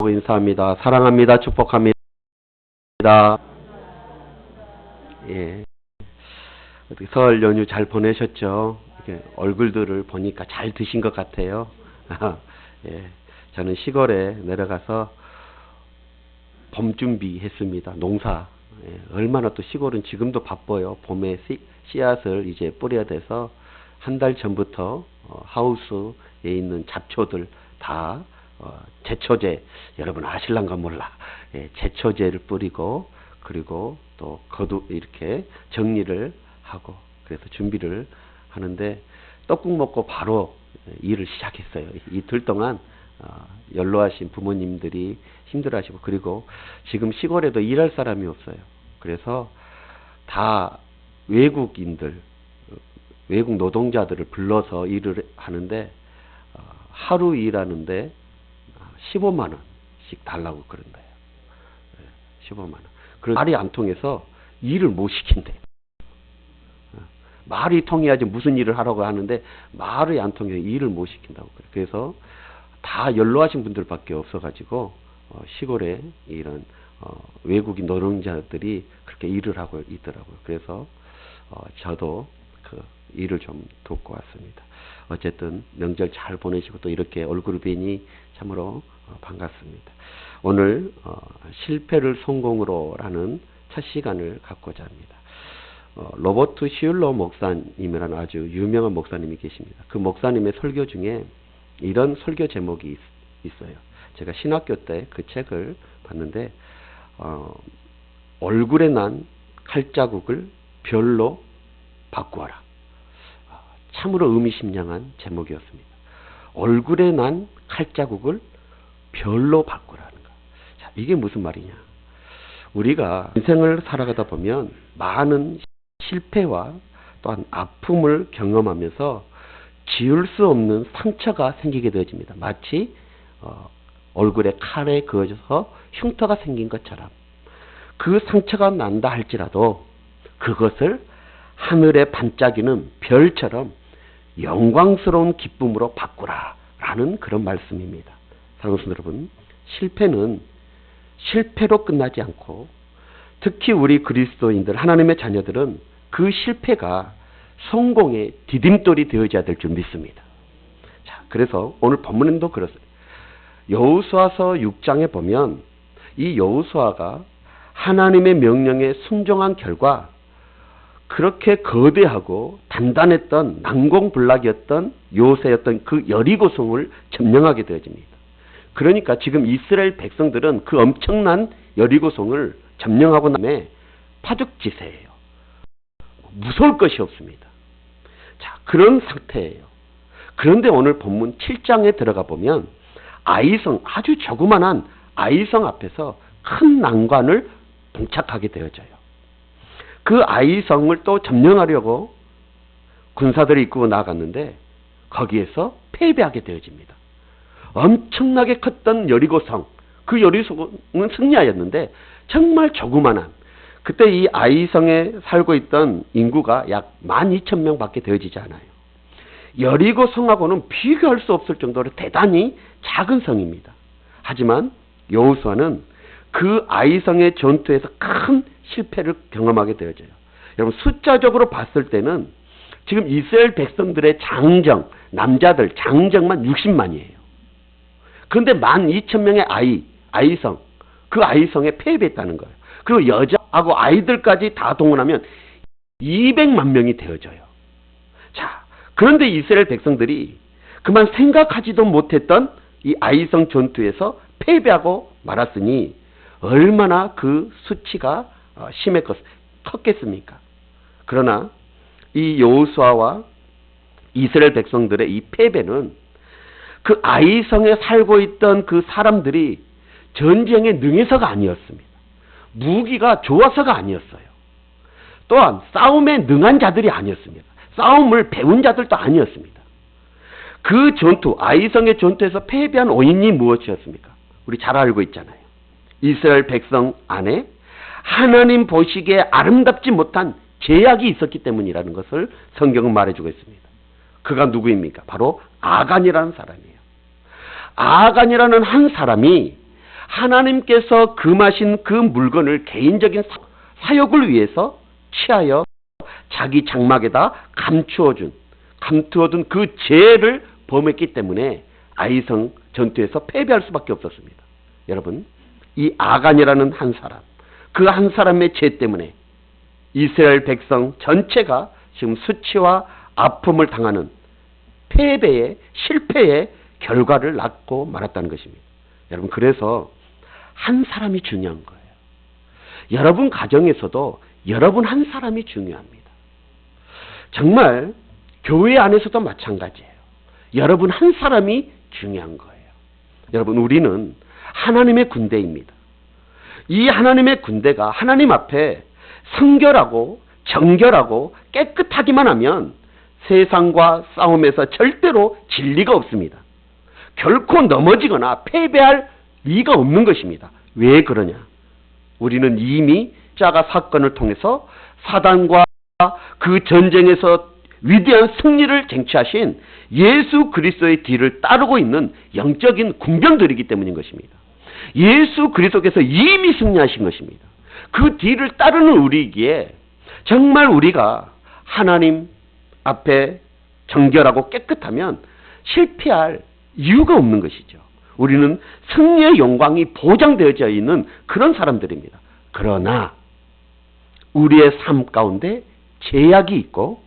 인사합니다. 사랑합니다. 축복합니다. 예. 어떻게 설 연휴 잘 보내셨죠? 이렇게 얼굴들을 보니까 잘 드신 것 같아요. 예. 저는 시골에 내려가서 봄 준비했습니다. 농사. 예. 얼마나 또 시골은 지금도 바빠요. 봄에 씨앗을 이제 뿌려야 돼서 한 달 전부터 하우스에 있는 잡초들 다 제초제, 여러분 아실란가 몰라. 예, 제초제를 뿌리고 그리고 또 거두 이렇게 정리를 하고 그래서 준비를 하는데 떡국 먹고 바로 일을 시작했어요. 이틀 동안 연로하신 부모님들이 힘들어하시고 그리고 지금 시골에도 일할 사람이 없어요. 그래서 다 외국인들, 외국 노동자들을 불러서 일을 하는데 하루 일하는데 15만 원씩 달라고 그런 거예요. 15만 원. 그래서 말이 안 통해서 일을 못 시킨대. 말이 통해야지 무슨 일을 하라고 하는데 말이 안 통해서 일을 못 시킨다고 그래요. 그래서 다 연로하신 분들밖에 없어가지고 시골에 이런 외국인 노동자들이 그렇게 일을 하고 있더라고요. 그래서 저도 그 일을 좀 돕고 왔습니다. 어쨌든 명절 잘 보내시고 또 이렇게 얼굴을 뵈니 참으로 반갑습니다. 오늘 실패를 성공으로라는 첫 시간을 갖고자 합니다. 로버트 슐러 목사님이라는 아주 유명한 목사님이 계십니다. 그 목사님의 설교 중에 이런 설교 제목이 있어요. 제가 신학교 때 그 책을 봤는데 얼굴에 난 칼자국을 별로 바꾸어라. 참으로 의미심장한 제목이었습니다. 얼굴에 난 칼자국을 별로 바꾸라는 거. 자, 이게 무슨 말이냐? 우리가 인생을 살아가다 보면 많은 실패와 또한 아픔을 경험하면서 지울 수 없는 상처가 생기게 되어집니다. 마치 얼굴에 칼에 그어져서 흉터가 생긴 것처럼 그 상처가 난다 할지라도 그것을 하늘에 반짝이는 별처럼 영광스러운 기쁨으로 바꾸라 라는 그런 말씀입니다. 사랑하는 여러분, 실패는 실패로 끝나지 않고 특히 우리 그리스도인들 하나님의 자녀들은 그 실패가 성공의 디딤돌이 되어져야 될 줄 믿습니다. 자, 그래서 오늘 본문에도 그렇습니다. 여호수아서 6장에 보면 이 여호수아가 하나님의 명령에 순종한 결과 그렇게 거대하고 단단했던 난공불락이었던 요새였던 그 여리고성을 점령하게 되어집니다. 그러니까 지금 이스라엘 백성들은 그 엄청난 여리고성을 점령하고 나면 파죽지세예요. 무서울 것이 없습니다. 자, 그런 상태예요. 그런데 오늘 본문 7장에 들어가 보면 아이성, 아주 조그만한 아이성 앞에서 큰 난관을 봉착하게 되어져요. 그 아이성을 또 점령하려고 군사들이 이끌고 나갔는데 거기에서 패배하게 되어집니다. 엄청나게 컸던 여리고성, 그 여리고성은 승리하였는데 정말 조그만한, 그때 이 아이성에 살고 있던 인구가 약 12,000명 밖에 되어지지 않아요. 여리고성하고는 비교할 수 없을 정도로 대단히 작은 성입니다. 하지만 여호수아는 그 아이성의 전투에서 큰 실패를 경험하게 되어져요. 여러분, 숫자적으로 봤을 때는 지금 이스라엘 백성들의 장정, 남자들 장정만 60만이에요. 그런데 12,000명의 아이성, 그 아이성에 패배했다는 거예요. 그리고 여자하고 아이들까지 다 동원하면 200만 명이 되어져요. 자, 그런데 이스라엘 백성들이 그만 생각하지도 못했던 이 아이성 전투에서 패배하고 말았으니 얼마나 그 수치가 컸겠습니까? 그러나 이 여호수아와 이스라엘 백성들의 이 패배는 그 아이성에 살고 있던 그 사람들이 전쟁에 능해서가 아니었습니다. 무기가 좋아서가 아니었어요. 또한 싸움에 능한 자들이 아니었습니다. 싸움을 배운 자들도 아니었습니다. 그 전투, 아이성의 전투에서 패배한 원인이 무엇이었습니까? 우리 잘 알고 있잖아요. 이스라엘 백성 안에 하나님 보시기에 아름답지 못한 죄악이 있었기 때문이라는 것을 성경은 말해주고 있습니다. 그가 누구입니까? 바로 아간이라는 사람이에요. 아간이라는 한 사람이 하나님께서 금하신 그 물건을 개인적인 사욕을 위해서 취하여 자기 장막에다 감추어둔 그 죄를 범했기 때문에 아이성 전투에서 패배할 수밖에 없었습니다. 여러분, 이 아간이라는 한 사람, 그 한 사람의 죄 때문에 이스라엘 백성 전체가 지금 수치와 아픔을 당하는 패배의, 실패의 결과를 낳고 말았다는 것입니다. 여러분, 그래서 한 사람이 중요한 거예요. 여러분 가정에서도 여러분 한 사람이 중요합니다. 정말 교회 안에서도 마찬가지예요. 여러분 한 사람이 중요한 거예요. 여러분, 우리는 하나님의 군대입니다. 이 하나님의 군대가 하나님 앞에 성결하고 정결하고 깨끗하기만 하면 세상과 싸움에서 절대로 질 리가 없습니다. 결코 넘어지거나 패배할 리가 없는 것입니다. 왜 그러냐? 우리는 이미 십자가 사건을 통해서 사단과 그 전쟁에서 위대한 승리를 쟁취하신 예수 그리스도의 뒤를 따르고 있는 영적인 군병들이기 때문인 것입니다. 예수 그리스도께서 이미 승리하신 것입니다. 그 뒤를 따르는 우리이기에 정말 우리가 하나님 앞에 정결하고 깨끗하면 실패할 이유가 없는 것이죠. 우리는 승리의 영광이 보장되어져 있는 그런 사람들입니다. 그러나 우리의 삶 가운데 제약이 있고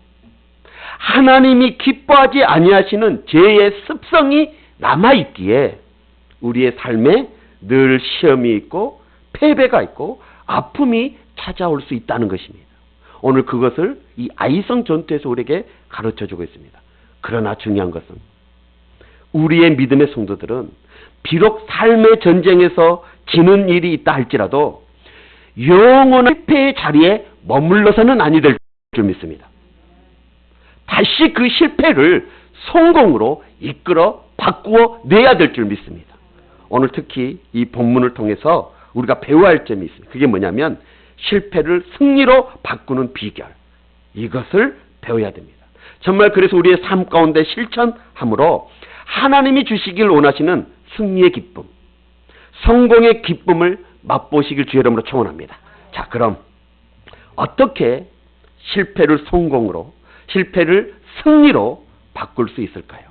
하나님이 기뻐하지 아니하시는 죄의 습성이 남아있기에 우리의 삶에 늘 시험이 있고 패배가 있고 아픔이 찾아올 수 있다는 것입니다. 오늘 그것을 이 아이성 전투에서 우리에게 가르쳐주고 있습니다. 그러나 중요한 것은 우리의 믿음의 성도들은 비록 삶의 전쟁에서 지는 일이 있다 할지라도 영원한 실패의 자리에 머물러서는 아니 될 줄 믿습니다. 다시 그 실패를 성공으로 이끌어 바꾸어 내야 될 줄 믿습니다. 오늘 특히 이 본문을 통해서 우리가 배워야 할 점이 있습니다. 그게 뭐냐면 실패를 승리로 바꾸는 비결, 이것을 배워야 됩니다. 정말 그래서 우리의 삶 가운데 실천함으로 하나님이 주시길 원하시는 승리의 기쁨, 성공의 기쁨을 맛보시길 주의 이름으로 축원합니다. 자, 그럼 어떻게 실패를 성공으로, 실패를 승리로 바꿀 수 있을까요?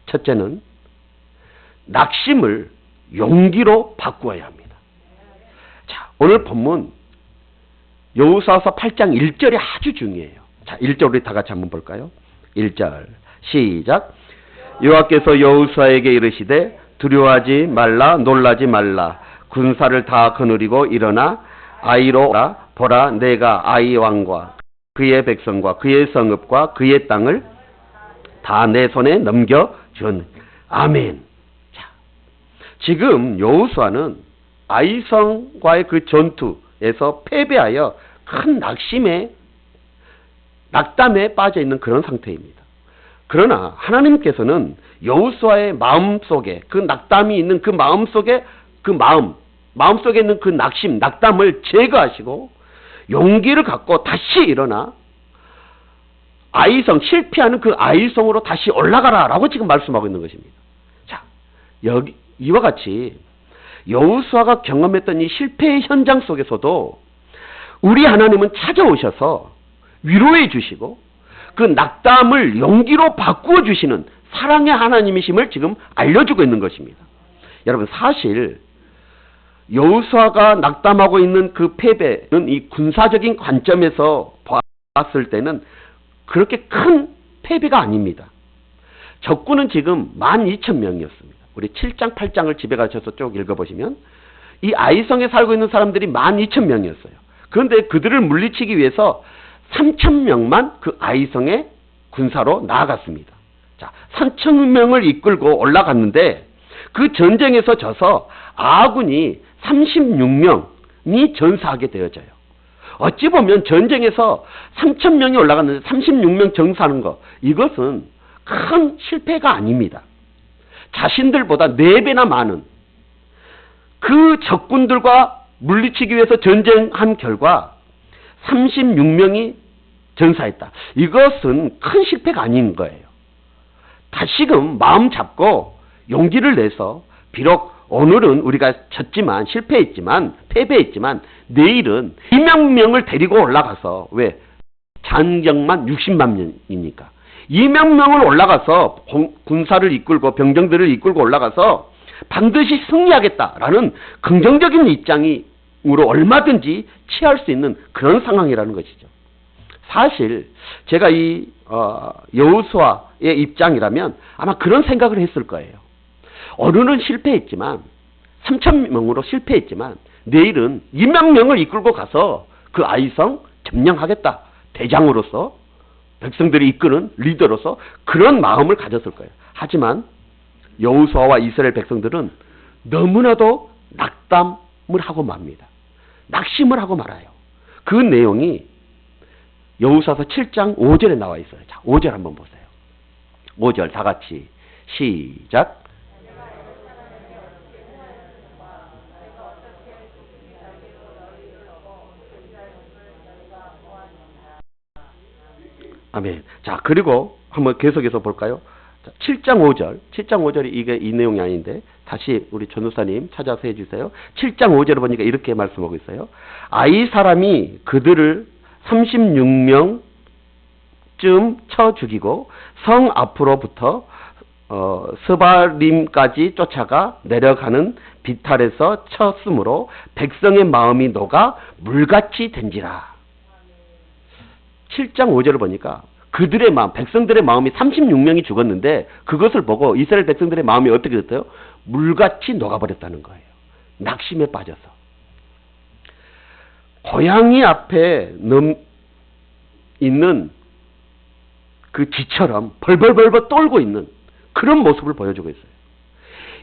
첫째는 낙심을 용기로 바꾸어야 합니다. 자, 오늘 본문 여호수아서 8장 1절이 아주 중요해요. 자, 1절 우리 다 같이 한번 볼까요? 1절 시작. 여호와께서 여호수아에게 이르시되 두려워하지 말라, 놀라지 말라. 군사를 다 거느리고 일어나 아이로 오라. 보라, 내가 아이 왕과 그의 백성과 그의 성읍과 그의 땅을 다 내 손에 넘겨준. 아멘. 자, 지금 여호수아는 아이성과의 그 전투에서 패배하여 큰 낙담에 빠져 있는 그런 상태입니다. 그러나 하나님께서는 여호수아의 마음속에 그 낙담이 있는 그 마음속에 마음속에 있는 그 낙담을 제거하시고 용기를 갖고 다시 일어나 아이성, 실패하는 그 아이성으로 다시 올라가라 라고 지금 말씀하고 있는 것입니다. 자, 여기 이와 같이 여호수아가 경험했던 이 실패의 현장 속에서도 우리 하나님은 찾아오셔서 위로해 주시고 그 낙담을 용기로 바꾸어 주시는 사랑의 하나님이심을 지금 알려주고 있는 것입니다. 여러분, 사실 여호수아가 낙담하고 있는 그 패배는 이 군사적인 관점에서 봤을 때는 그렇게 큰 패배가 아닙니다. 적군은 지금 12,000명이었습니다. 우리 7장 8장을 집에 가셔서 쭉 읽어보시면 이 아이성에 살고 있는 사람들이 12,000명이었어요. 그런데 그들을 물리치기 위해서 3,000명만 그 아이성의 군사로 나아갔습니다. 자, 3,000명을 이끌고 올라갔는데 그 전쟁에서 져서 아군이 36명이 전사하게 되어져요. 어찌 보면 전쟁에서 3,000명이 올라갔는데 36명 전사하는 것, 이것은 큰 실패가 아닙니다. 자신들보다 4배나 많은 그 적군들과 물리치기 위해서 전쟁한 결과 36명이 전사했다. 이것은 큰 실패가 아닌 거예요. 다시금 마음 잡고 용기를 내서 비록 오늘은 우리가 졌지만, 실패했지만, 패배했지만, 내일은 2만 명을 데리고 올라가서, 왜? 장정만 60만 명이니까. 2만 명을 올라가서 군사를 이끌고 병정들을 이끌고 올라가서 반드시 승리하겠다라는 긍정적인 입장으로 얼마든지 취할 수 있는 그런 상황이라는 것이죠. 사실 제가 이 여호수아의 입장이라면 아마 그런 생각을 했을 거예요. 오늘은 실패했지만 3,000명으로 실패했지만 내일은 2만 명을 이끌고 가서 그 아이성 점령하겠다. 대장으로서 백성들이 이끄는 리더로서 그런 마음을 가졌을 거예요. 하지만 여호수아와 이스라엘 백성들은 너무나도 낙담을 하고 맙니다. 낙심을 하고 말아요. 그 내용이 여호수아서 7장 5절에 나와 있어요. 자, 5절 한번 보세요. 5절 다 같이 시작. 아멘. 자, 그리고 한번 계속해서 볼까요? 자, 7장 5절. 7장 5절이 이게 이 내용이 아닌데 다시 우리 전도사님 찾아서 해주세요. 7장 5절을 보니까 이렇게 말씀하고 있어요. 아이 사람이 그들을 36명쯤 쳐 죽이고 성 앞으로부터 스바림까지 쫓아가 내려가는 비탈에서 쳤으므로 백성의 마음이 녹아 물같이 된지라. 7장 5절을 보니까 그들의 마음, 백성들의 마음이 36명이 죽었는데 그것을 보고 이스라엘 백성들의 마음이 어떻게 됐어요? 물같이 녹아버렸다는 거예요. 낙심에 빠져서. 고양이 앞에 있는 그 쥐처럼 벌벌벌벌 떨고 있는 그런 모습을 보여주고 있어요.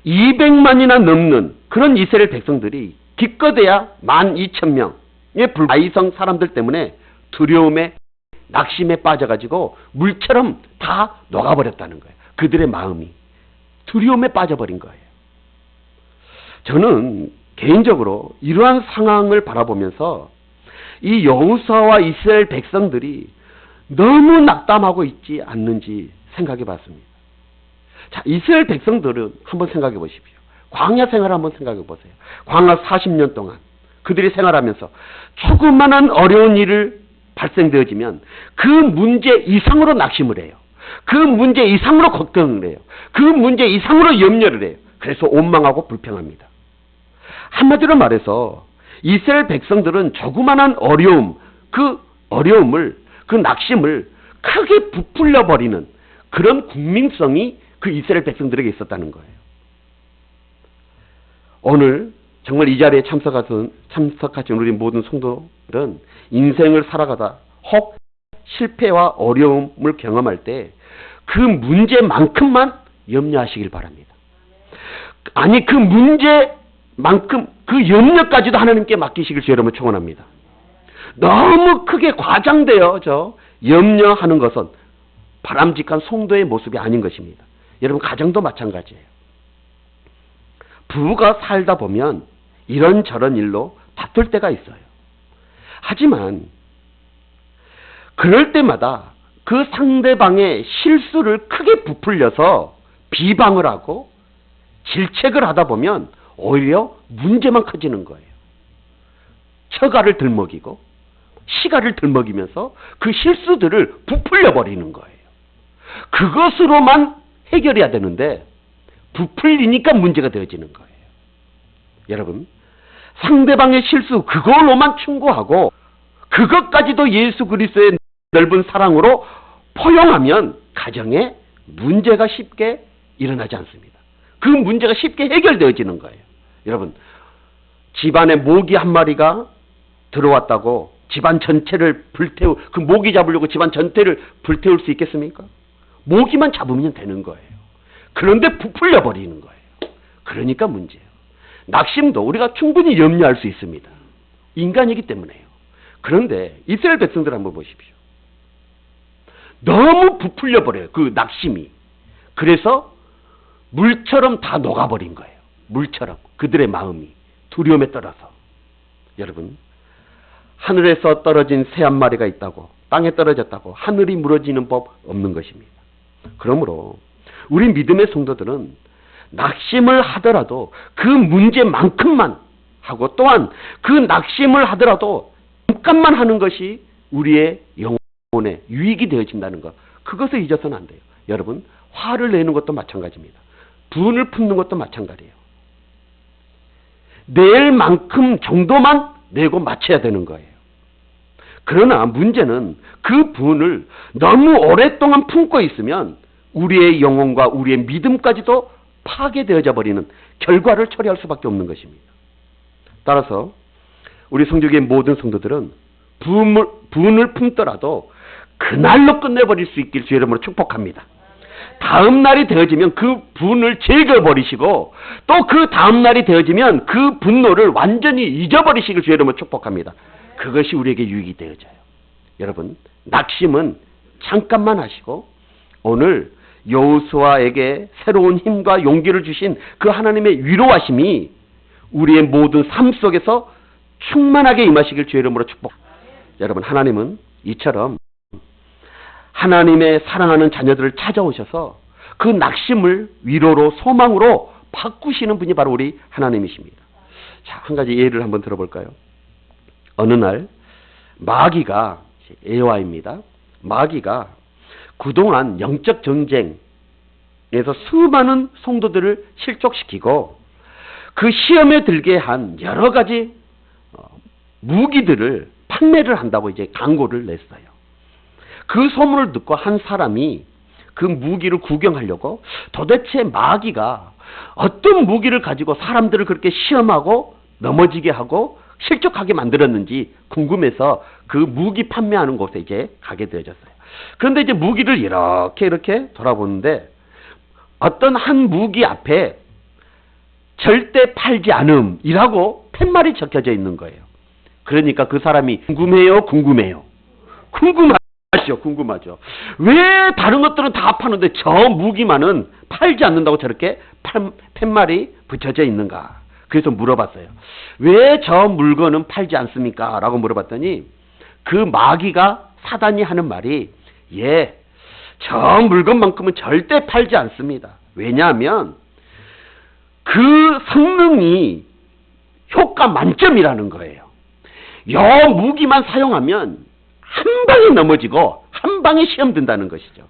200만이나 넘는 그런 이스라엘 백성들이 기껏해야 12,000명의 불아이성 사람들 때문에 두려움에 낙심에 빠져가지고 물처럼 다 녹아버렸다는 거예요. 그들의 마음이 두려움에 빠져버린 거예요. 저는 개인적으로 이러한 상황을 바라보면서 이 여호수아와 이스라엘 백성들이 너무 낙담하고 있지 않는지 생각해 봤습니다. 자, 이스라엘 백성들은 한번 생각해 보십시오. 광야 생활 한번 생각해 보세요. 광야 40년 동안 그들이 생활하면서 조그마한 어려운 일을 발생되어지면 그 문제 이상으로 낙심을 해요. 그 문제 이상으로 걱정을 해요. 그 문제 이상으로 염려를 해요. 그래서 원망하고 불평합니다. 한마디로 말해서 이스라엘 백성들은 조그마한 어려움, 그 어려움을, 그 낙심을 크게 부풀려 버리는 그런 국민성이 그 이스라엘 백성들에게 있었다는 거예요. 오늘 정말 이 자리에 참석하신 우리 모든 성도들은 인생을 살아가다 혹 실패와 어려움을 경험할 때 그 문제만큼만 염려하시길 바랍니다. 아니, 그 문제만큼 그 염려까지도 하나님께 맡기시길 여러분 축원합니다. 너무 크게 과장되어 염려하는 것은 바람직한 성도의 모습이 아닌 것입니다. 여러분 가정도 마찬가지예요. 부부가 살다 보면 이런저런 일로 다툴 때가 있어요. 하지만 그럴 때마다 그 상대방의 실수를 크게 부풀려서 비방을 하고 질책을 하다 보면 오히려 문제만 커지는 거예요. 처가를 들먹이고 시가를 들먹이면서 그 실수들을 부풀려 버리는 거예요. 그것으로만 해결해야 되는데 부풀리니까 문제가 되어지는 거예요. 여러분, 상대방의 실수 그걸로만 충고하고 그것까지도 예수 그리스도의 넓은 사랑으로 포용하면 가정에 문제가 쉽게 일어나지 않습니다. 그 문제가 쉽게 해결되어지는 거예요. 여러분, 집안에 모기 한 마리가 들어왔다고 집안 전체를 그 모기 잡으려고 집안 전체를 불태울 수 있겠습니까? 모기만 잡으면 되는 거예요. 그런데 부풀려 버리는 거예요. 그러니까 문제예요. 낙심도 우리가 충분히 염려할 수 있습니다. 인간이기 때문에요. 그런데 이스라엘 백성들 한번 보십시오. 너무 부풀려 버려요. 그 낙심이. 그래서 물처럼 다 녹아버린 거예요. 물처럼. 그들의 마음이 두려움에 떨어서. 여러분, 하늘에서 떨어진 새 한 마리가 있다고, 땅에 떨어졌다고 하늘이 무너지는 법 없는 것입니다. 그러므로 우리 믿음의 성도들은 낙심을 하더라도 그 문제만큼만 하고, 또한 그 낙심을 하더라도 잠깐만 하는 것이 우리의 영혼에 유익이 되어진다는 것, 그것을 잊어서는 안 돼요. 여러분, 화를 내는 것도 마찬가지입니다. 분을 품는 것도 마찬가지예요. 낼 만큼 정도만 내고 마쳐야 되는 거예요. 그러나 문제는 그 분을 너무 오랫동안 품고 있으면 우리의 영혼과 우리의 믿음까지도 파괴되어져 버리는 결과를 초래할 수밖에 없는 것입니다. 따라서 우리 성도교의 모든 성도들은 분을 품더라도 그날로 끝내버릴 수 있길 주의 이름으로 축복합니다. 다음 날이 되어지면 그 분을 즐겨버리시고, 또 그 다음 날이 되어지면 그 분노를 완전히 잊어버리시길 주의 이름으로 축복합니다. 그것이 우리에게 유익이 되어져요. 여러분, 낙심은 잠깐만 하시고, 오늘 여호수아에게 새로운 힘과 용기를 주신 그 하나님의 위로하심이 우리의 모든 삶 속에서 충만하게 임하시길 주의 이름으로 축복합니다. 여러분, 하나님은 이처럼 하나님의 사랑하는 자녀들을 찾아오셔서 그 낙심을 위로로, 소망으로 바꾸시는 분이 바로 우리 하나님이십니다. 자, 한 가지 예를 한번 들어볼까요? 어느 날 마귀가, 에와입니다. 마귀가 그동안 영적 전쟁에서 수많은 성도들을 실족시키고 그 시험에 들게 한 여러 가지 무기들을 판매를 한다고 이제 광고를 냈어요. 그 소문을 듣고 한 사람이 그 무기를 구경하려고 도대체 마귀가 어떤 무기를 가지고 사람들을 그렇게 시험하고 넘어지게 하고 실족하게 만들었는지 궁금해서 그 무기 판매하는 곳에 이제 가게 되어졌어요. 그런데 이제 무기를 이렇게 돌아보는데 어떤 한 무기 앞에 절대 팔지 않음이라고 팻말이 적혀져 있는 거예요. 그러니까 그 사람이 궁금하죠. 왜 다른 것들은 다 파는데 저 무기만은 팔지 않는다고 저렇게 팻말이 붙여져 있는가? 그래서 물어봤어요. 왜 저 물건은 팔지 않습니까? 라고 물어봤더니 그 마귀가, 사단이 하는 말이, 저 물건만큼은 절대 팔지 않습니다. 왜냐하면 그 성능이 효과 만점이라는 거예요. 요 무기만 사용하면 한 방에 넘어지고 한 방에 시험 든다는 것이죠.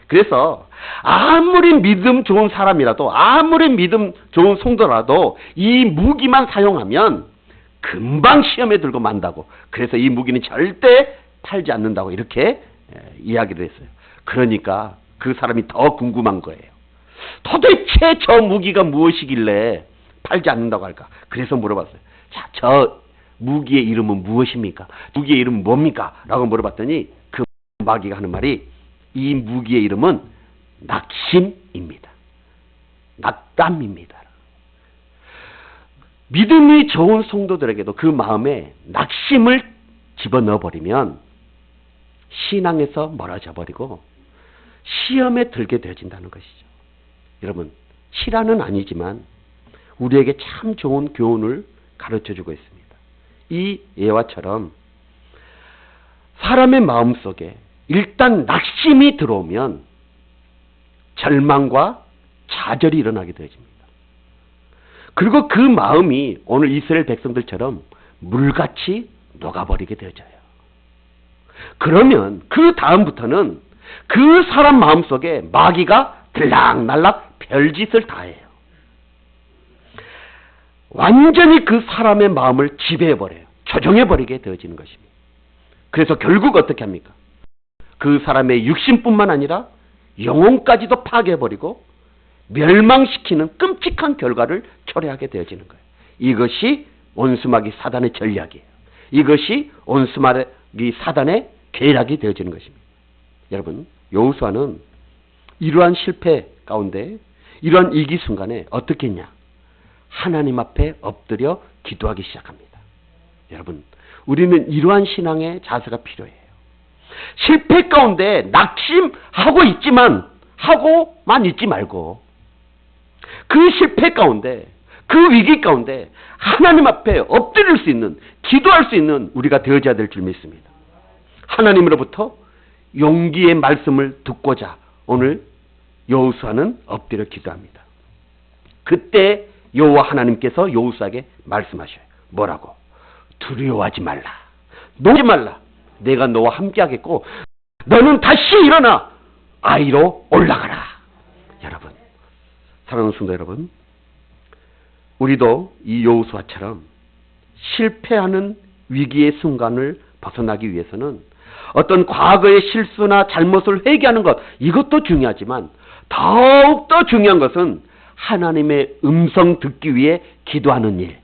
그래서 아무리 믿음 좋은 사람이라도, 아무리 믿음 좋은 성도라도 이 무기만 사용하면 금방 시험에 들고 만다고, 그래서 이 무기는 절대 팔지 않는다고 이렇게 이야기를 했어요. 그러니까 그 사람이 더 궁금한 거예요. 도대체 저 무기가 무엇이길래 팔지 않는다고 할까? 그래서 물어봤어요. 자, 저 무기의 이름은 무엇입니까? 무기의 이름은 뭡니까? 라고 물어봤더니 그 마귀가 하는 말이, 이 무기의 이름은 낙심입니다. 낙담입니다. 믿음이 좋은 성도들에게도 그 마음에 낙심을 집어넣어버리면 신앙에서 멀어져 버리고 시험에 들게 되어진다는 것이죠. 여러분, 실화는 아니지만 우리에게 참 좋은 교훈을 가르쳐주고 있습니다. 이 예화처럼 사람의 마음속에 일단 낙심이 들어오면 절망과 좌절이 일어나게 되어집니다. 그리고 그 마음이 오늘 이스라엘 백성들처럼 물같이 녹아버리게 되어져요. 그러면 그 다음부터는 그 사람 마음속에 마귀가 들락날락 별짓을 다 해요. 완전히 그 사람의 마음을 지배해버려요. 조종해버리게 되어지는 것입니다. 그래서 결국 어떻게 합니까? 그 사람의 육신뿐만 아니라 영혼까지도 파괴해버리고 멸망시키는 끔찍한 결과를 초래하게 되어지는 거예요. 이것이 온수마귀 사단의 전략이에요. 이것이 온수마귀 사단의 계략이 되어지는 것입니다. 여러분, 여호수아는 이러한 실패 가운데, 이러한 위기 순간에 어떻게 했냐? 하나님 앞에 엎드려 기도하기 시작합니다. 여러분, 우리는 이러한 신앙의 자세가 필요해요. 실패 가운데 낙심하고 있지만, 하고만 있지 말고 그 실패 가운데, 그 위기 가운데 하나님 앞에 엎드릴 수 있는, 기도할 수 있는 우리가 되어져야 될 줄 믿습니다. 하나님으로부터 용기의 말씀을 듣고자 오늘 여호수아는 엎드려 기도합니다. 그때 여호와 하나님께서 여호수아에게 말씀하셔요. 뭐라고? 두려워하지 말라. 놀지 말라. 내가 너와 함께하겠고 너는 다시 일어나 아이로 올라가라. 여러분, 사랑하는 성도 여러분, 우리도 이 여호수아처럼 실패하는 위기의 순간을 벗어나기 위해서는 어떤 과거의 실수나 잘못을 회개하는 것, 이것도 중요하지만 더욱더 중요한 것은 하나님의 음성 듣기 위해 기도하는 일.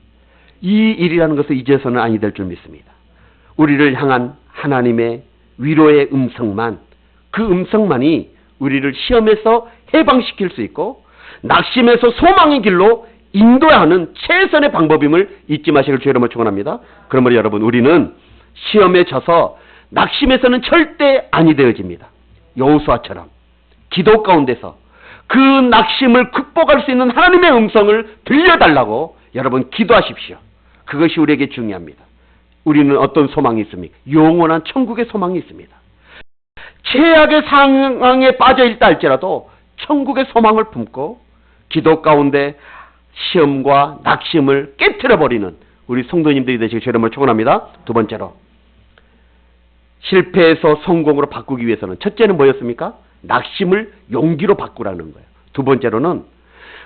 이 일이라는 것을 잊어서는 아니 될 줄 믿습니다. 우리를 향한 하나님의 위로의 음성만, 그 음성만이 우리를 시험에서 해방시킬 수 있고 낙심에서 소망의 길로 인도해야 하는 최선의 방법임을 잊지 마시길 주의 이름으로 축원합니다. 그러므로 여러분, 우리는 시험에 져서 낙심에서는 절대 아니 되어집니다. 여호수아처럼 기도 가운데서 그 낙심을 극복할 수 있는 하나님의 음성을 들려달라고 여러분 기도하십시오. 그것이 우리에게 중요합니다. 우리는 어떤 소망이 있습니까? 영원한 천국의 소망이 있습니다. 최악의 상황에 빠져 있다 할지라도 천국의 소망을 품고 기도 가운데 시험과 낙심을 깨트려버리는 우리 성도님들이 되시길 주의 이름으로 축원합니다. 두 번째로, 실패에서 성공으로 바꾸기 위해서는 첫째는 뭐였습니까? 낙심을 용기로 바꾸라는 거예요. 두 번째로는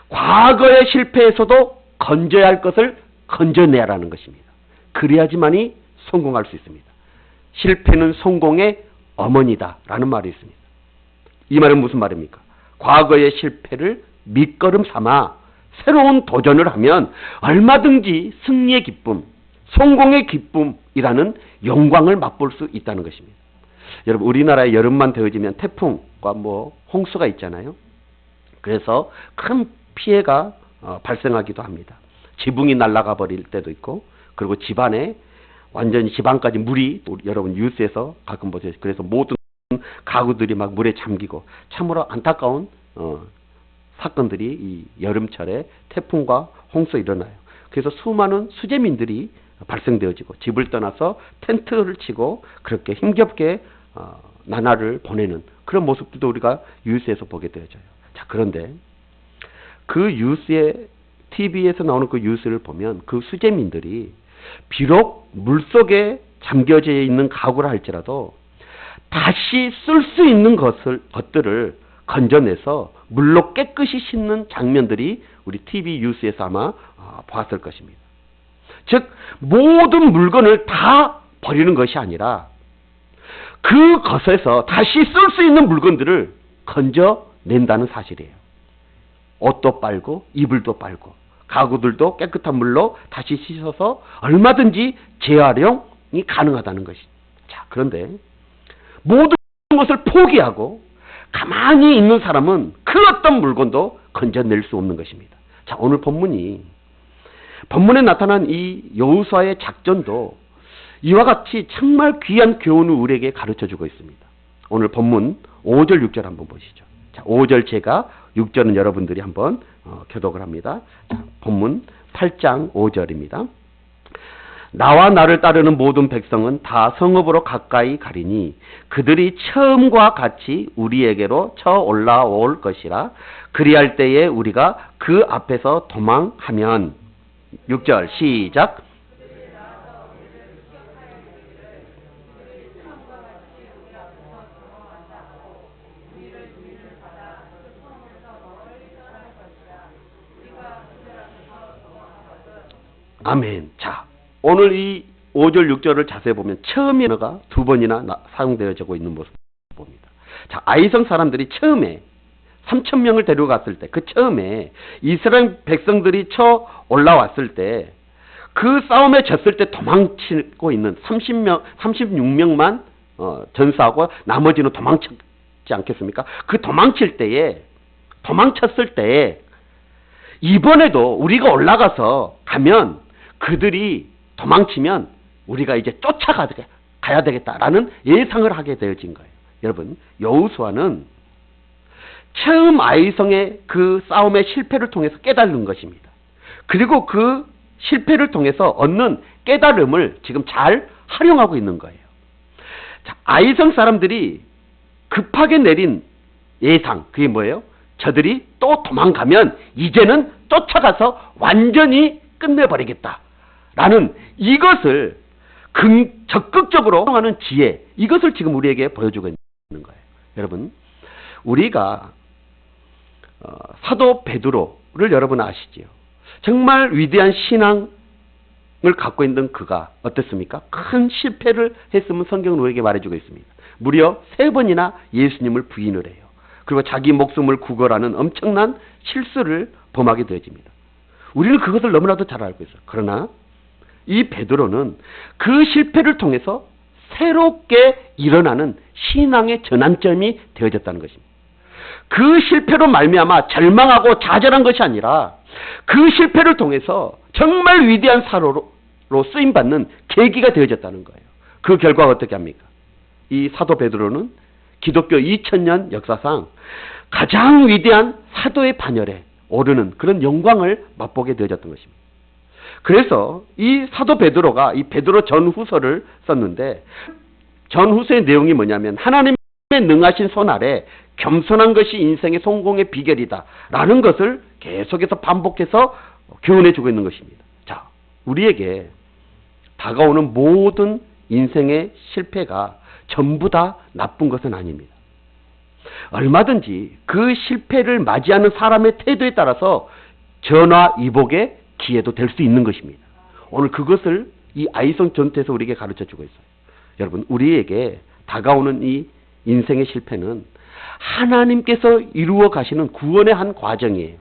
과거의 실패에서도 건져야 할 것을 건져내라는 것입니다. 그래야지만이 성공할 수 있습니다. 실패는 성공의 어머니다 라는 말이 있습니다. 이 말은 무슨 말입니까? 과거의 실패를 밑거름 삼아 새로운 도전을 하면 얼마든지 승리의 기쁨, 성공의 기쁨이라는 영광을 맛볼 수 있다는 것입니다. 여러분, 우리나라에 여름만 되어지면 태풍과 홍수가 있잖아요. 그래서 큰 피해가 발생하기도 합니다. 지붕이 날아가 버릴 때도 있고, 그리고 집안에 완전히 집안까지 물이, 여러분 뉴스에서 가끔 보세요. 그래서 모든 가구들이 막 물에 잠기고 참으로 안타까운 사건들이 이 여름철에 태풍과 홍수 일어나요. 그래서 수많은 수재민들이 발생되어지고 집을 떠나서 텐트를 치고 그렇게 힘겹게 나날을 보내는 그런 모습들도 우리가 뉴스에서 보게 되어져요. 자, 그런데 그 뉴스에 TV에서 나오는 그 뉴스를 보면 그 수재민들이 비록 물속에 잠겨져 있는 가구라 할지라도 다시 쓸 수 있는 것들을 건져내서 물로 깨끗이 씻는 장면들이 우리 TV 뉴스에서 아마 봤을 것입니다. 즉, 모든 물건을 다 버리는 것이 아니라 그것에서 다시 쓸 수 있는 물건들을 건져낸다는 사실이에요. 옷도 빨고 이불도 빨고 가구들도 깨끗한 물로 다시 씻어서 얼마든지 재활용이 가능하다는 것이. 자, 그런데 모든 것을 포기하고 가만히 있는 사람은 그 어떤 물건도 건져낼 수 없는 것입니다. 자, 오늘 본문에 나타난 이 여호수아의 작전도 이와 같이 정말 귀한 교훈을 우리에게 가르쳐주고 있습니다. 오늘 본문 5절 6절 한번 보시죠. 자, 5절 제가, 6절은 여러분들이 한번 교독을 합니다. 자, 본문 8장 5절입니다. 나와 나를 따르는 모든 백성은 다 성읍으로 가까이 가리니 그들이 처음과 같이 우리에게로 쳐 올라올 것이라. 그리할 때에 우리가 그 앞에서 도망하면. 6절 시작. 아멘. 자, 오늘 이 5절 6절을 자세히 보면 처음의 언어가 두 번이나 사용되어지고 있는 모습을 봅니다. 자, 아이성 사람들이 처음에 3,000명을 데려갔을 때, 그 처음에 이스라엘 백성들이 쳐 올라왔을 때, 그 싸움에 졌을 때 도망치고 있는 36명만 전사하고 나머지는 도망쳤지 않겠습니까? 그 도망쳤을 때에 이번에도 우리가 올라가서 가면 그들이 도망치면 우리가 이제 쫓아가야 되겠다라는 예상을 하게 되어진 거예요. 여러분, 여호수아는 처음 아이성의 그 싸움의 실패를 통해서 깨달은 것입니다. 그리고 그 실패를 통해서 얻는 깨달음을 지금 잘 활용하고 있는 거예요. 자, 아이성 사람들이 급하게 내린 예상, 그게 뭐예요? 저들이 또 도망가면 이제는 쫓아가서 완전히 끝내버리겠다라는 이것을 적극적으로 하는 지혜, 이것을 지금 우리에게 보여주고 있는 거예요. 여러분, 우리가 사도 베드로를 여러분 아시지요? 정말 위대한 신앙을 갖고 있는 그가 어땠습니까? 큰 실패를 했으면 성경은 우리에게 말해주고 있습니다. 무려 3번이나 예수님을 부인을 해요. 그리고 자기 목숨을 구걸하는 엄청난 실수를 범하게 되어집니다. 우리는 그것을 너무나도 잘 알고 있어요. 그러나 이 베드로는 그 실패를 통해서 새롭게 일어나는 신앙의 전환점이 되어졌다는 것입니다. 그 실패로 말미암아 절망하고 좌절한 것이 아니라 그 실패를 통해서 정말 위대한 사로로 쓰임받는 계기가 되어졌다는 거예요. 그 결과가 어떻게 합니까? 이 사도 베드로는 기독교 2000년 역사상 가장 위대한 사도의 반열에 오르는 그런 영광을 맛보게 되어졌던 것입니다. 그래서 이 사도 베드로가 이 베드로 전후서를 썼는데, 전후서의 내용이 뭐냐면 하나님의 능하신 손 아래 겸손한 것이 인생의 성공의 비결이다 라는 것을 계속해서 반복해서 교훈해주고 있는 것입니다. 자, 우리에게 다가오는 모든 인생의 실패가 전부 다 나쁜 것은 아닙니다. 얼마든지 그 실패를 맞이하는 사람의 태도에 따라서 전화위복의 기회도 될 수 있는 것입니다. 오늘 그것을 이 아이성 전투에서 우리에게 가르쳐주고 있어요. 여러분, 우리에게 다가오는 이 인생의 실패는 하나님께서 이루어 가시는 구원의 한 과정이에요.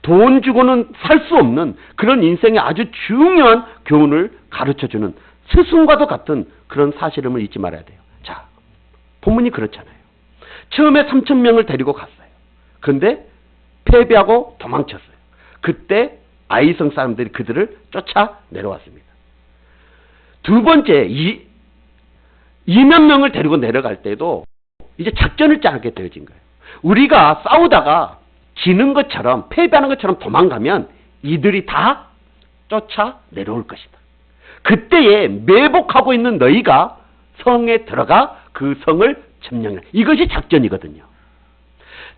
돈 주고는 살 수 없는 그런 인생의 아주 중요한 교훈을 가르쳐주는 스승과도 같은 그런 사실임을 잊지 말아야 돼요. 자, 본문이 그렇잖아요. 처음에 3,000명을 데리고 갔어요. 그런데 패배하고 도망쳤어요. 그때 아이성 사람들이 그들을 쫓아 내려왔습니다. 두 번째, 2만 명을 데리고 내려갈 때도 이제 작전을 짜게 되어진 거예요. 우리가 싸우다가 지는 것처럼, 패배하는 것처럼 도망가면 이들이 다 쫓아 내려올 것이다. 그때에 매복하고 있는 너희가 성에 들어가 그 성을 점령해. 이것이 작전이거든요.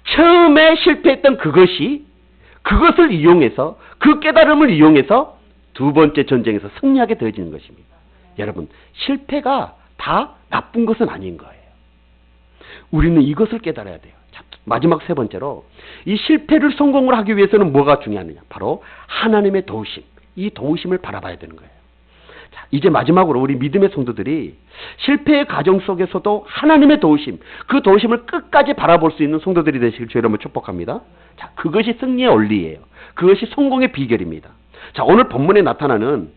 처음에 실패했던 그것을 이용해서, 그 깨달음을 이용해서 두 번째 전쟁에서 승리하게 되어지는 것입니다. 여러분, 실패가 다 나쁜 것은 아닌 거예요. 우리는 이것을 깨달아야 돼요. 자, 마지막 3번째로 이 실패를 성공을 하기 위해서는 뭐가 중요하느냐? 바로 하나님의 도우심, 이 도우심을 바라봐야 되는 거예요. 자, 이제 마지막으로 우리 믿음의 성도들이 실패의 과정 속에서도 하나님의 도우심, 그 도우심을 끝까지 바라볼 수 있는 성도들이 되시길 주의 이름으로 축복합니다. 자, 그것이 승리의 원리예요. 그것이 성공의 비결입니다. 자, 오늘 본문에 나타나는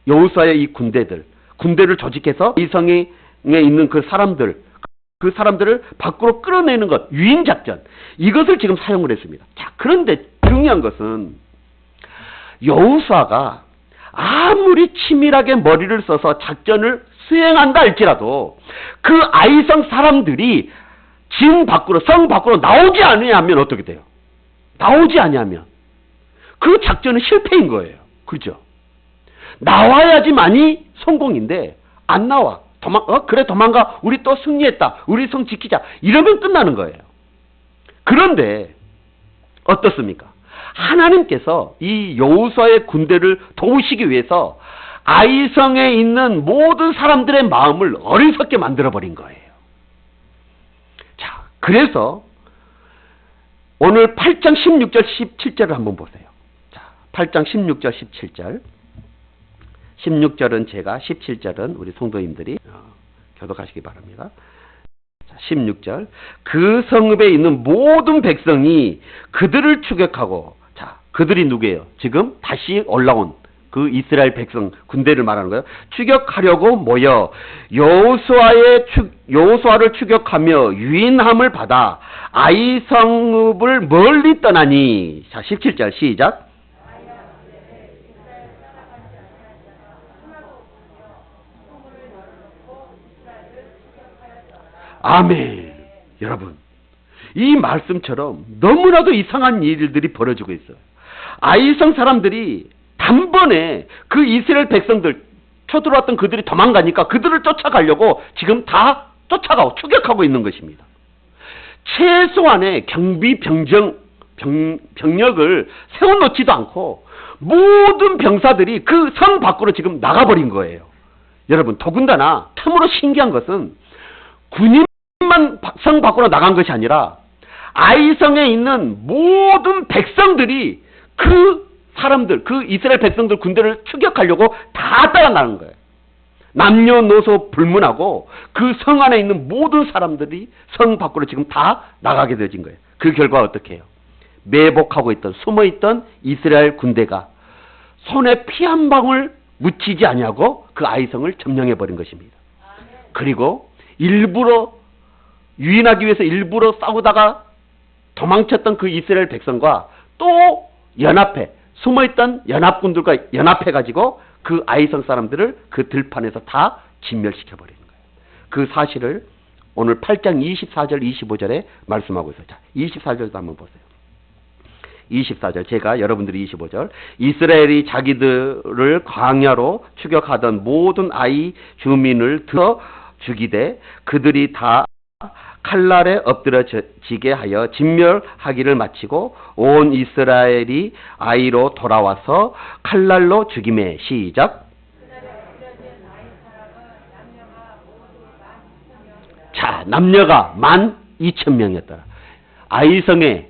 여호수아의 이 군대를 조직해서 이 성에 있는 그 사람들을 밖으로 끌어내는 것, 유인작전, 이것을 지금 사용을 했습니다. 자, 그런데 중요한 것은 여호수아가 아무리 치밀하게 머리를 써서 작전을 수행한다 할지라도 그 아이성 사람들이 성 밖으로 나오지 아니하면 어떻게 돼요? 나오지 아니하면 그 작전은 실패인 거예요. 그렇죠? 나와야지만이 성공인데 안 나와. 그래 도망가. 우리 또 승리했다. 우리 성 지키자. 이러면 끝나는 거예요. 그런데 어떻습니까? 하나님께서 이 여호수아의 군대를 도우시기 위해서 아이성에 있는 모든 사람들의 마음을 어리석게 만들어버린 거예요. 자, 그래서 오늘 8장 16절 17절을 한번 보세요. 자, 8장 16절 17절. 16절은 제가, 17절은 우리 성도님들이 교독하시기 바랍니다. 자, 16절. 그 성읍에 있는 모든 백성이 그들을 추격하고, 자, 그들이 누구예요? 지금 다시 올라온 그 이스라엘 백성 군대를 말하는 거예요. 추격하려고 모여 여호수아를 추격하며 유인함을 받아 아이성읍을 멀리 떠나니. 자, 17절 시작. 아멘. 여러분, 이 말씀처럼 너무나도 이상한 일들이 벌어지고 있어요. 아이성 사람들이 단번에 그 이스라엘 백성들, 쳐들어왔던 그들이 도망가니까 그들을 쫓아가려고 지금 다 쫓아가고 추격하고 있는 것입니다. 최소한의 경비 병력을 세워놓지도 않고 모든 병사들이 그 성 밖으로 지금 나가버린 거예요. 여러분, 더군다나 참으로 신기한 것은 군인만 성 밖으로 나간 것이 아니라 아이성에 있는 모든 백성들이 그 사람들, 그 이스라엘 백성들 군대를 추격하려고 다 따라 나간 거예요. 남녀노소 불문하고 그 성 안에 있는 모든 사람들이 성 밖으로 지금 다 나가게 되어진 거예요. 그 결과 어떻게 해요? 매복하고 있던, 숨어있던 이스라엘 군대가 손에 피 한 방울 묻히지 아니하고 그 아이성을 점령해버린 것입니다. 그리고 일부러 유인하기 위해서 일부러 싸우다가 도망쳤던 그 이스라엘 백성과 또 연합해, 숨어있던 연합군들과 연합해가지고 그 아이성 사람들을 그 들판에서 다 진멸시켜버리는 거예요. 그 사실을 오늘 8장 24절 25절에 말씀하고 있어요. 자, 24절도 한번 보세요. 24절, 제가 여러분들이 25절, 이스라엘이 자기들을 광야로 추격하던 모든 아이 주민을 들어 죽이되 그들이 다 칼날에 엎드러지게 하여 진멸하기를 마치고 온 이스라엘이 아이로 돌아와서 칼날로 죽임에. 시작. 자, 남녀가 12,000명이었더라. 아이성에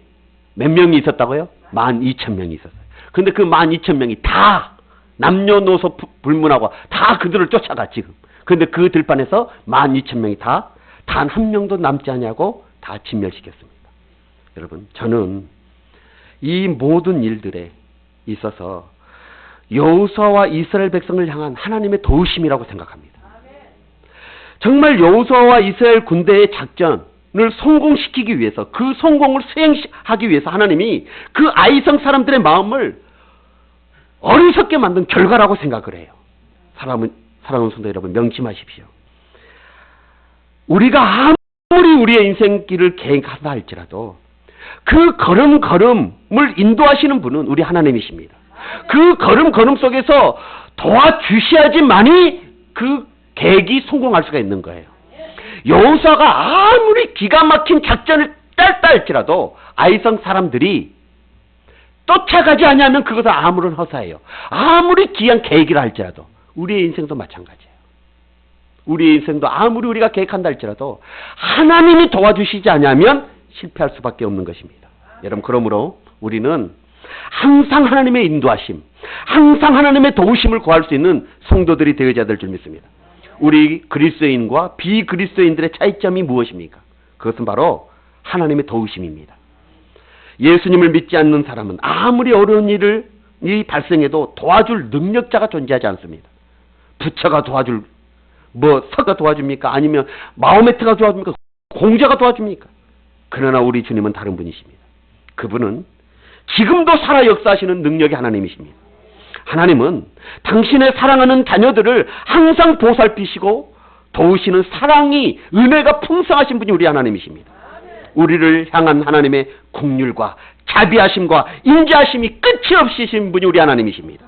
몇 명이 있었다고요? 12,000명이 있었어요. 근데 그 12,000명이 다 남녀노소 불문하고 다 그들을 쫓아가 지금. 근데 그 들판에서 12,000명이 다 단 한 명도 남지 않냐고 다 진멸시켰습니다. 여러분, 저는 이 모든 일들에 있어서 여호수아와 이스라엘 백성을 향한 하나님의 도우심이라고 생각합니다. 정말 여호수아와 이스라엘 군대의 작전을 성공시키기 위해서, 그 성공을 수행하기 위해서 하나님이 그 아이성 사람들의 마음을 어리석게 만든 결과라고 생각을 해요. 사랑하는 성도 여러분, 명심하십시오. 우리가 아무리 우리의 인생길을 계획한다 할지라도 그 걸음걸음을 인도하시는 분은 우리 하나님이십니다. 그 걸음걸음 속에서 도와주셔야지만이 그 계획이 성공할 수가 있는 거예요. 여호수아가 아무리 기가 막힌 작전을 짤다 할지라도 아이성 사람들이 쫓아가지 않으면 그것은 아무런 허사예요. 아무리 귀한 계획이라 할지라도 우리의 인생도 마찬가지예요. 우리의 인생도 아무리 우리가 계획한다 할지라도 하나님이 도와주시지 않으면 실패할 수밖에 없는 것입니다. 여러분, 그러므로 우리는 항상 하나님의 인도하심, 항상 하나님의 도우심을 구할 수 있는 성도들이 되어야 될 줄 믿습니다. 우리 그리스도인과 비그리스도인들의 차이점이 무엇입니까? 그것은 바로 하나님의 도우심입니다. 예수님을 믿지 않는 사람은 아무리 어려운 일이 발생해도 도와줄 능력자가 존재하지 않습니다. 부처가 도와줄, 서가 도와줍니까? 아니면 마호메트가 도와줍니까? 공자가 도와줍니까? 그러나 우리 주님은 다른 분이십니다. 그분은 지금도 살아 역사하시는 능력의 하나님이십니다. 하나님은 당신의 사랑하는 자녀들을 항상 보살피시고 도우시는 사랑이, 은혜가 풍성하신 분이 우리 하나님이십니다. 우리를 향한 하나님의 긍휼과 자비하심과 인자하심이 끝이 없으신 분이 우리 하나님이십니다.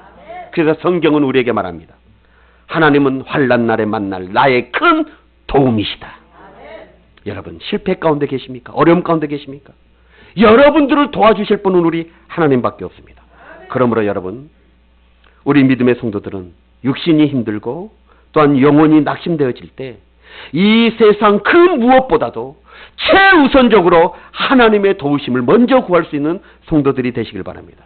그래서 성경은 우리에게 말합니다. 하나님은 환난 날에 만날 나의 큰 도움이시다. 여러분, 실패 가운데 계십니까? 어려움 가운데 계십니까? 여러분들을 도와주실 분은 우리 하나님밖에 없습니다. 그러므로 여러분, 우리 믿음의 성도들은 육신이 힘들고 또한 영혼이 낙심되어질 때 이 세상 그 무엇보다도 최우선적으로 하나님의 도우심을 먼저 구할 수 있는 성도들이 되시길 바랍니다.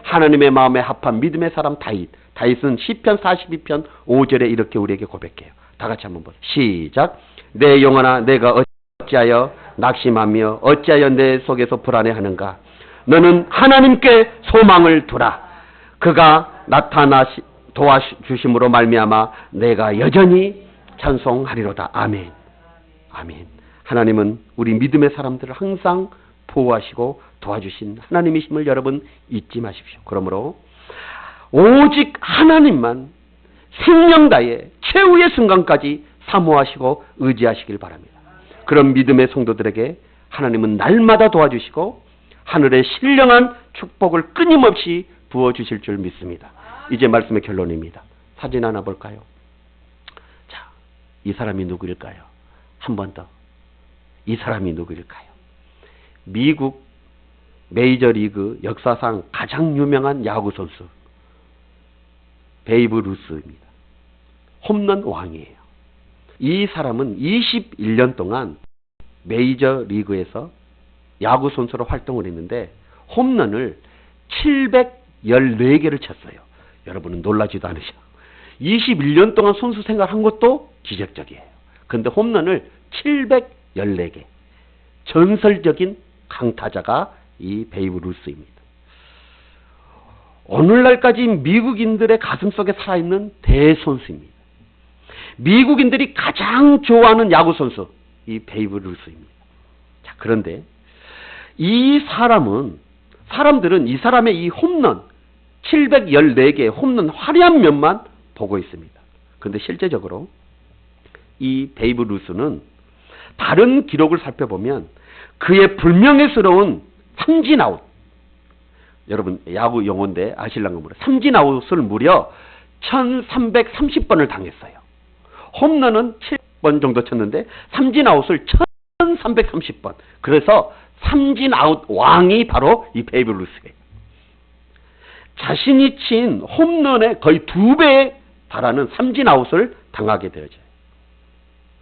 하나님의 마음에 합한 믿음의 사람 다윗은 시편 42편 5절에 이렇게 우리에게 고백해요. 다 같이 한번 보세요. 시작. 내 영혼아, 내가 어찌하여 낙심하며 어찌하여 내 속에서 불안해하는가? 너는 하나님께 소망을 두라. 그가 나타나 도와주심으로 말미암아 내가 여전히 찬송하리로다. 아멘. 아멘. 하나님은 우리 믿음의 사람들을 항상 보호하시고 도와주신 하나님이심을 여러분 잊지 마십시오. 그러므로 오직 하나님만 생명 다해 최후의 순간까지 사모하시고 의지하시길 바랍니다. 그런 믿음의 성도들에게 하나님은 날마다 도와주시고 하늘의 신령한 축복을 끊임없이 부어주실 줄 믿습니다. 이제 말씀의 결론입니다. 사진 하나 볼까요? 자, 이 사람이 누구일까요? 한 번 더. 이 사람이 누구일까요? 미국 메이저리그 역사상 가장 유명한 야구 선수 베이브 루스입니다. 홈런 왕이에요. 이 사람은 21년 동안 메이저리그에서 야구 선수로 활동을 했는데 홈런을 714개를 쳤어요. 여러분은 놀라지도 않으셔. 21년 동안 선수 생활한 것도 기적적이에요. 그런데 홈런을 714개. 전설적인 강타자가 이 베이브 루스입니다. 오늘날까지 미국인들의 가슴속에 살아있는 대선수입니다. 미국인들이 가장 좋아하는 야구선수, 이 베이브 루스입니다. 자, 그런데 이 사람들은 이 사람의 이 홈런, 714개의 홈런 화려한 면만 보고 있습니다. 그런데 실제적으로 이 베이브 루스는 다른 기록을 살펴보면 그의 불명예스러운 삼진아웃, 여러분 야구 용어인데 아실랑가 모르 삼진아웃을 무려 1330번을 당했어요. 홈런은 7번 정도 쳤는데 삼진아웃을 1330번. 그래서 삼진아웃 왕이 바로 이 베이브 루스예요. 자신이 친 홈런의 거의 2배에 달하는 삼진아웃을 당하게 되어져요.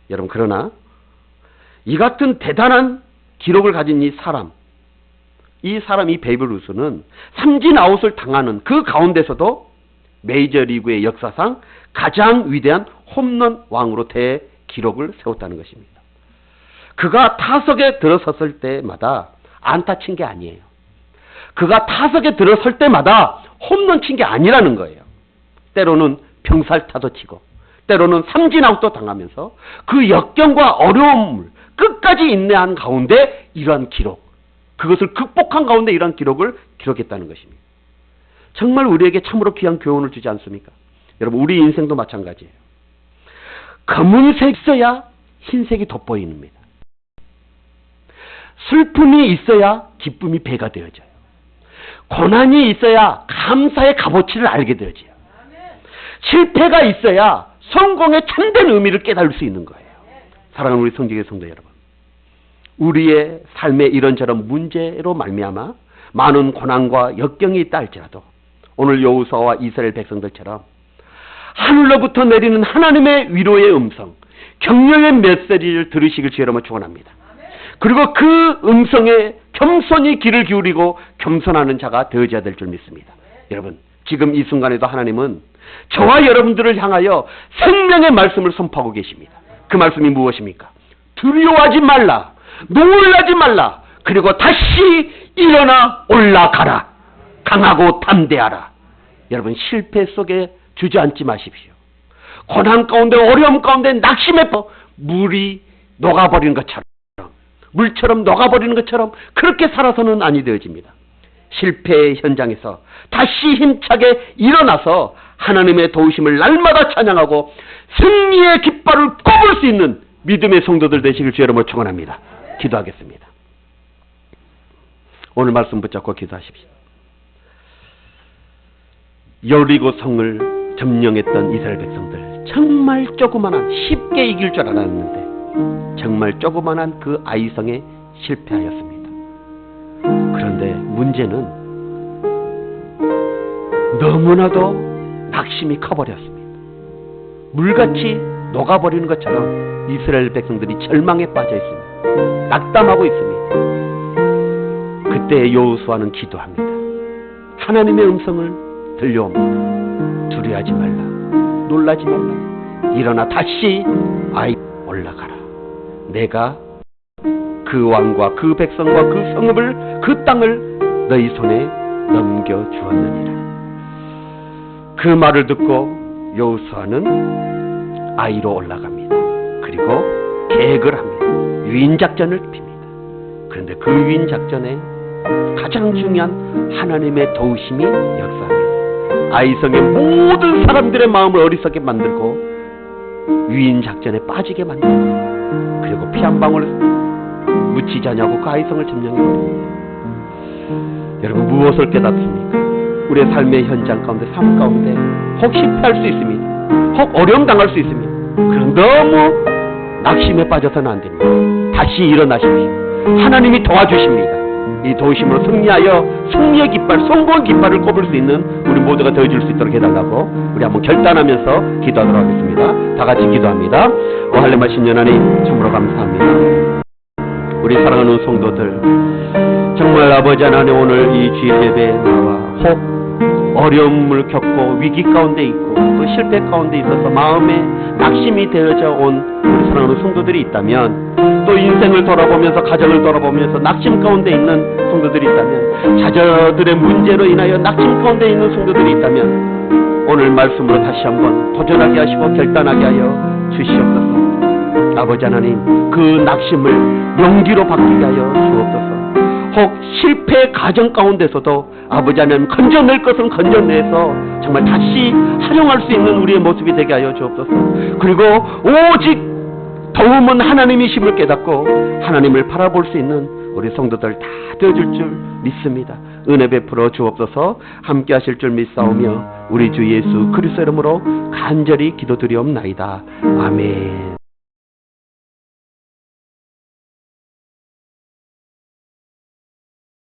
여러분, 그러나 이 같은 대단한 기록을 가진 이 베이브 루스는 삼진아웃을 당하는 그 가운데서도 메이저리그의 역사상 가장 위대한 홈런 왕으로 대기록을 세웠다는 것입니다. 그가 타석에 들어섰을 때마다 안타 친 게 아니에요. 그가 타석에 들어설 때마다 홈런 친 게 아니라는 거예요. 때로는 병살타도 치고 때로는 삼진아웃도 당하면서 그 역경과 어려움을 끝까지 인내한 가운데 이러한 기록, 그것을 극복한 가운데 이러한 기록을 기록했다는 것입니다. 정말 우리에게 참으로 귀한 교훈을 주지 않습니까? 여러분, 우리 인생도 마찬가지예요. 검은색이 있어야 흰색이 돋보입니다. 슬픔이 있어야 기쁨이 배가 되어져요. 고난이 있어야 감사의 값어치를 알게 되어져요. 실패가 있어야 성공의 참된 의미를 깨달을 수 있는 거예요. 사랑하는 우리 성지교회 성도 여러분, 우리의 삶에 이런저런 문제로 말미암아 많은 고난과 역경이 있다 할지라도 오늘 여호수아와 이스라엘 백성들처럼 하늘로부터 내리는 하나님의 위로의 음성, 격려의 메시지를 들으시길 주의 이름으로 축원합니다. 그리고 그 음성에 겸손히 귀를 기울이고 겸손하는 자가 되어져야 될 줄 믿습니다. 여러분, 지금 이 순간에도 하나님은 저와 여러분들을 향하여 생명의 말씀을 선포하고 계십니다. 그 말씀이 무엇입니까? 두려워하지 말라, 놀라지 말라, 그리고 다시 일어나 올라가라, 강하고 담대하라. 여러분, 실패 속에 주저앉지 마십시오. 고난 가운데, 어려움 가운데 낙심해 물이 녹아버리는 것처럼, 물처럼 녹아버리는 것처럼 그렇게 살아서는 아니 되어집니다. 실패의 현장에서 다시 힘차게 일어나서 하나님의 도우심을 날마다 찬양하고 승리의 깃발을 꼽을 수 있는 믿음의 성도들 되시길 주의 이름으로 축원합니다. 기도하겠습니다. 오늘 말씀 붙잡고 기도하십시오. 여리고 성을 점령했던 이스라엘 백성들, 정말 조그만한, 쉽게 이길 줄 알았는데 정말 조그만한 그 아이성에 실패하였습니다. 그런데 문제는 너무나도 낙심이 커버렸습니다. 물같이 녹아버리는 것처럼 이스라엘 백성들이 절망에 빠져 있습니다. 낙담하고 있습니다. 그때 여호수아는 기도합니다. 하나님의 음성을 들려옵니다. 두려워하지 말라, 놀라지 말라, 일어나 다시 올라가라. 내가 그 왕과 그 백성과 그 성읍을, 그 땅을 너희 손에 넘겨주었느니라. 그 말을 듣고 여호수아는 아이로 올라갑니다. 그리고 계획을 합니다. 유인작전을 핍니다. 그런데 그 유인작전에 가장 중요한 하나님의 도우심이 역사합니다. 아이성의 모든 사람들의 마음을 어리석게 만들고 유인작전에 빠지게 만들고, 그리고 피 한 방울 묻히지 않냐고 그 아이성을 점령해버립니다. 여러분, 무엇을 깨닫습니까? 우리의 삶의 현장 가운데, 삶 가운데 혹 실패할 수 있습니다. 혹 어려움 당할 수 있습니다. 그럼 너무 낙심에 빠져서는 안 됩니다. 다시 일어나십시오. 하나님이 도와주십니다. 이 도우심으로 승리하여 승리의 깃발, 성공의 깃발을 꼽을 수 있는 우리 모두가 되어줄 수 있도록 해달라고 우리 한번 결단하면서 기도하도록 하겠습니다. 다 같이 기도합니다. 오 할례마신 하나님 참으로 감사합니다. 우리 사랑하는 성도들, 정말 아버지 하나님 오늘 이 주일 예배에 나와 혹 어려움을 겪고 위기 가운데 있고 또 실패 가운데 있어서 마음에 낙심이 되어져 온 우리 사랑하는 성도들이 있다면, 또 인생을 돌아보면서 가정을 돌아보면서 낙심 가운데 있는 성도들이 있다면, 자녀들의 문제로 인하여 낙심 가운데 있는 성도들이 있다면 오늘 말씀으로 다시 한번 도전하게 하시고 결단하게 하여 주시옵소서. 아버지 하나님, 그 낙심을 용기로 바뀌게 하여 주옵소서. 혹 실패 가정 가운데서도 아버지 하나님 건져낼 것은 건져내서 정말 다시 활용할 수 있는 우리의 모습이 되게 하여 주옵소서. 그리고 오직 도움은 하나님이심을 깨닫고 하나님을 바라볼 수 있는 우리 성도들 다 되어줄 줄 믿습니다. 은혜 베풀어 주옵소서. 함께 하실 줄 믿사오며 우리 주 예수 그리스도 이름으로 간절히 기도드리옵나이다. 아멘.